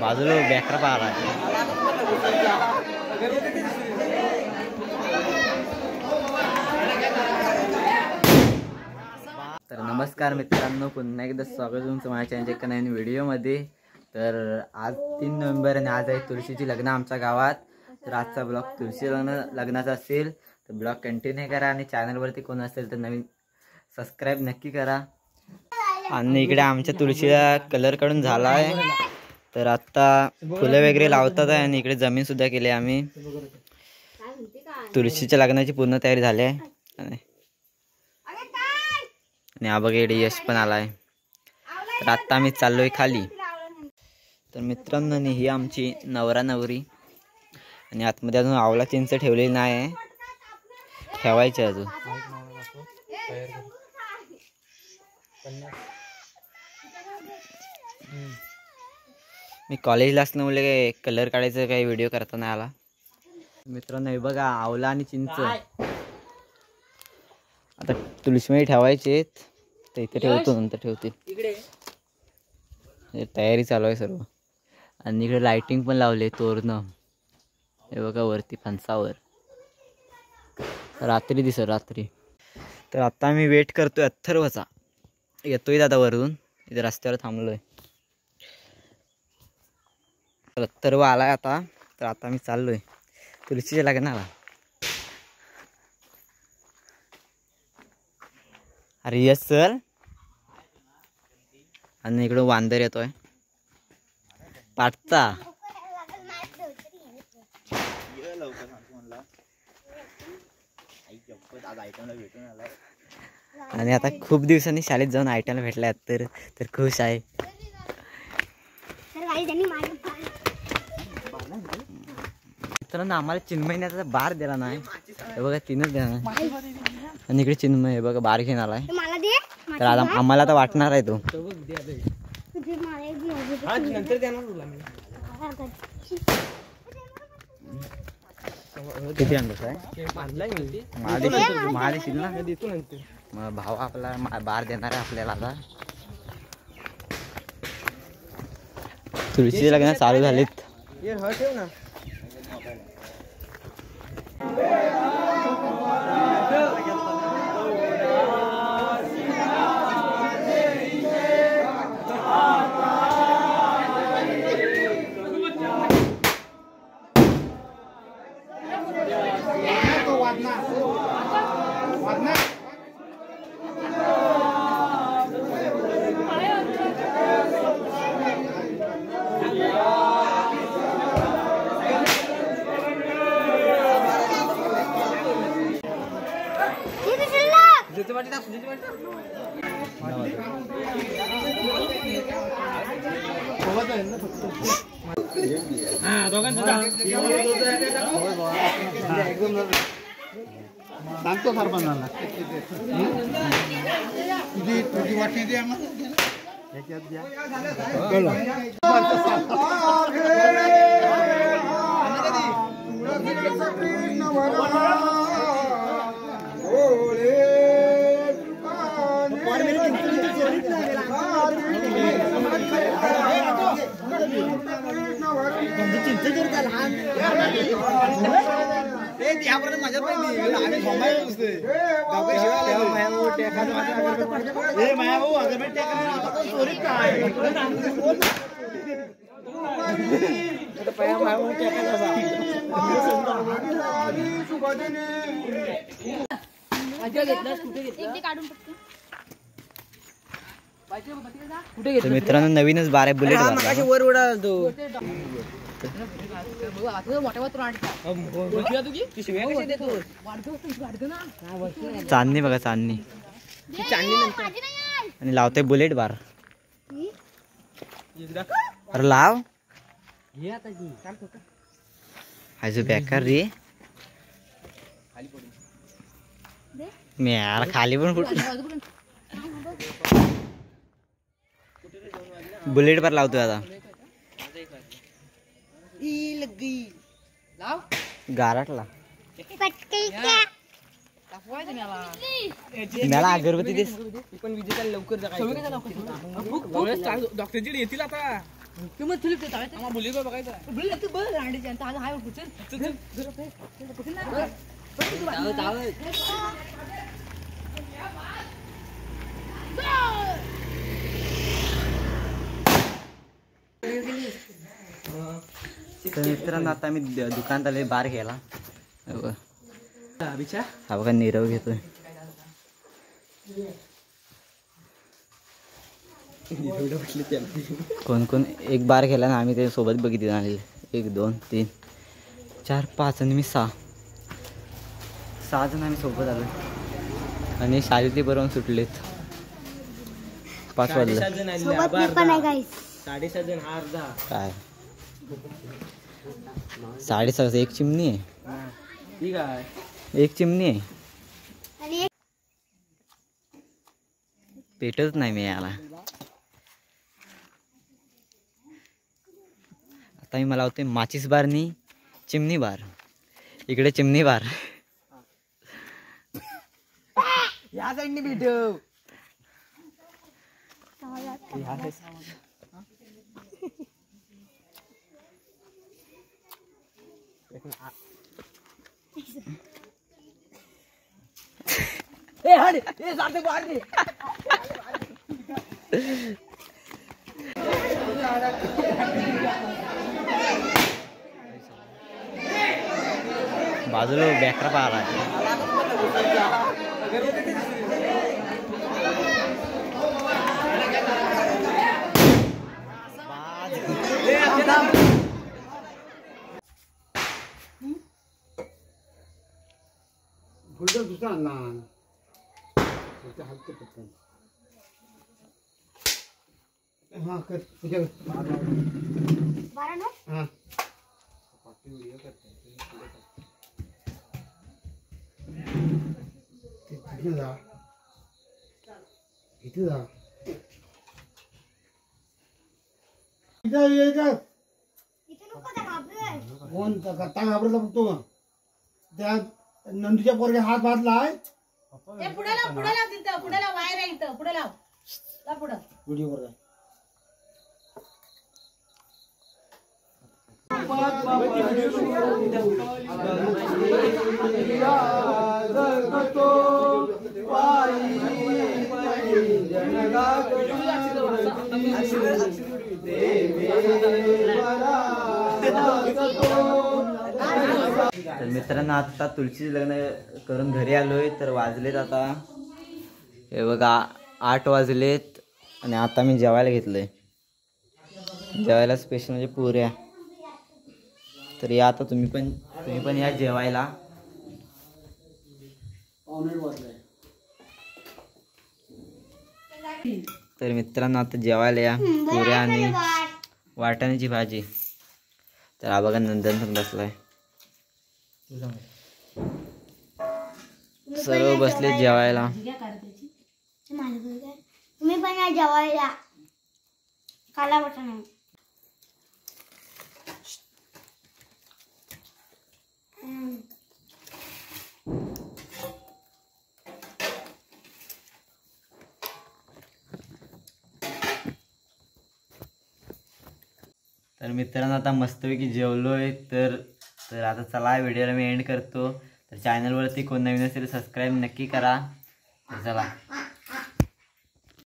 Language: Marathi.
बाजूला बेकरा पाहिला आहे. तर नमस्कार मित्रांनो, पुन्हा एकदा स्वागत तुमचं माझ्या चॅनलच्या एका नवीन व्हिडिओमध्ये. तर आज 3 नोव्हेंबर आणि आज आहे तुळशीची लग्न आमच्या गावात. तर आजचा ब्लॉग तुळशी लग्नाचा असेल तर ब्लॉग कंटिन्यू करा आणि चॅनलवरती कोण असेल तर नवीन सबस्क्राईब नक्की करा. आणि इकडे आमच्या तुळशीला कलर काढून झाला आहे. तर आता फुलं वगैरे लावतात आहे आणि इकडे जमीन सुद्धा केली आहे आम्ही. तुळशीच्या लग्नाची पूर्ण तयारी झाली आहे. आणि हा बघा इकडे यश पण आलाय. तर आता आम्ही चाललोय खाली. तर मित्रांनो, ही आमची नवरा नवरी आणि आतमध्ये अजून आवळा चिंच ठेवलेली नाही आहे, ठेवायचे अजून. मी कॉलेजला असल्यामुळे कलर काढायचं काही व्हिडिओ करता नाही आला. मित्रांनो हे बघा आवळा आणि चिंच आता तुळशीमध्ये ठेवायचे. तर इथे ठेवतो, नंतर ठेवते. तयारी चालू आहे सर्व. आणि इकडे लाइटिंग पण लावले, तोरणं हे बघा वरती फणसावर. रात्री दिसत रात्री. तर आता मी वेट करतोय अथर्वचा. येतोय दादा वरून. इथे रस्त्यावर थांबलोय. तर अथर्व आलाय आता. तर आता मी चाललोय तुळशीच्या लग्नाला. अरे यस सर. आणि इकडं वांदर येतोय पाठचा. आणि आता खूप दिवसांनी शाळेत जाऊन आयटमला भेटलाय तर खुश आहे. मित्रांनो आम्हाला चिन्मयण्याचा बार दिला नाही. हे बघा 3च देणार. आणि इकडे चिन्मय बघा बार घेऊन आलाय. तर आता आम्हाला तर वाटणार आहे तो. किती आणलं आहे महादेशील ना. मग भाव आपला बार देणार आहे आपल्याला. आता तुळशीचे लग्न चालू झालेत. सांगतो सरपंचाला तुझी वाटणी द्या मग. मित्रांनो नवीनच बार आहे बुलेट वर उडालो. चांदणी बघा चांदणी. आणि लावते बुलेट बार. अरे लाव हायजो बेकार रे. मी यार खाली पण कुठं बुलेट बार लावतोय आता. गारटला मला अगरबत्ती दिस. पण विजेता लवकर डॉक्टरची येतील आता. तर मित्रांनो आता आम्ही दुकानात आले बार घ्यायला. हा बघा नीरव घेतोय. कोण कोण एक बार घ्यायला ना आम्ही ते सोबत बघितले आले. 1 2 3 4 5 आणि मी 6 जण आम्ही सोबत आलो. आणि शाळेतली बरोबर सुटलेत. 5 वाजले. 6.5 जण अर्धा काय 6.5 एक चिमणी आहे. ठीक आहे. एक चिमणी आहे. पेटच नाही मी याला. आता मी मला होते माचीस बार नी चिमणी बार. इकडे चिमणी बार. या साईडने भेटव. ए हट ए साथे बाहर दे. बाजूला बॅकरा पाहिला. फुलडं दुसरा आणला. हलते पटकन. हा कर तुझ्या हा इथे जा. इथे जा. कोण करता घाबरला बघतो. त्या नंदूच्या पोरगे हात बांधलाय. पुढे लाव तिथं. पुढे लाव. बाहेर आहे इथं. पुढे लाव. पुढं व्हिडिओवर तर मित्रांनो आता तुळशीचे लग्न करून घरी आलोय. तर वाजलेत आता हे बघा 8 वाजलेत. आणि आता मी जेवायला घेतलंय. जेवायला स्पेशल म्हणजे पुऱ्या. तर या आता तुम्ही पण या जेवायला. तर मित्रांनो आता जेवायला या. पुऱ्या आणि वाटाण्याची भाजी. तर हा बघा नंदन पण बसलाय. सर्व बसले जेवायला. तुम्ही पण या जेवायला. काला बटन तर मित्रांनो आता मस्तपैकी जेवलोय. तर आता चला व्हिडिओला मी एंड करतो. तर चॅनलवरती कोण नवीन असेल सबस्क्राईब नक्की करा. तर चला.